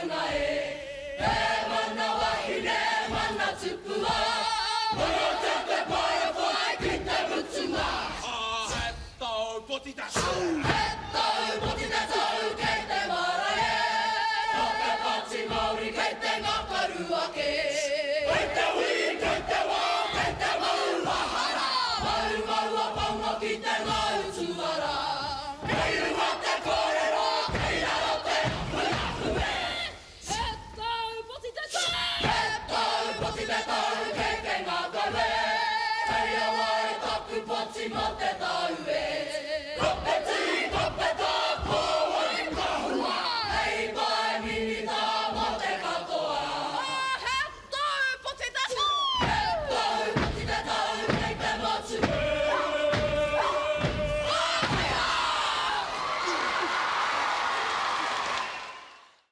나에 내 만나 와히 내 만나 츠프와 너로 잡대 버려보이 그때 붙지마 했다 버티다 했다 버티다 서울 그때 말아해 너가 받지 마 우리 그때 가 가루하게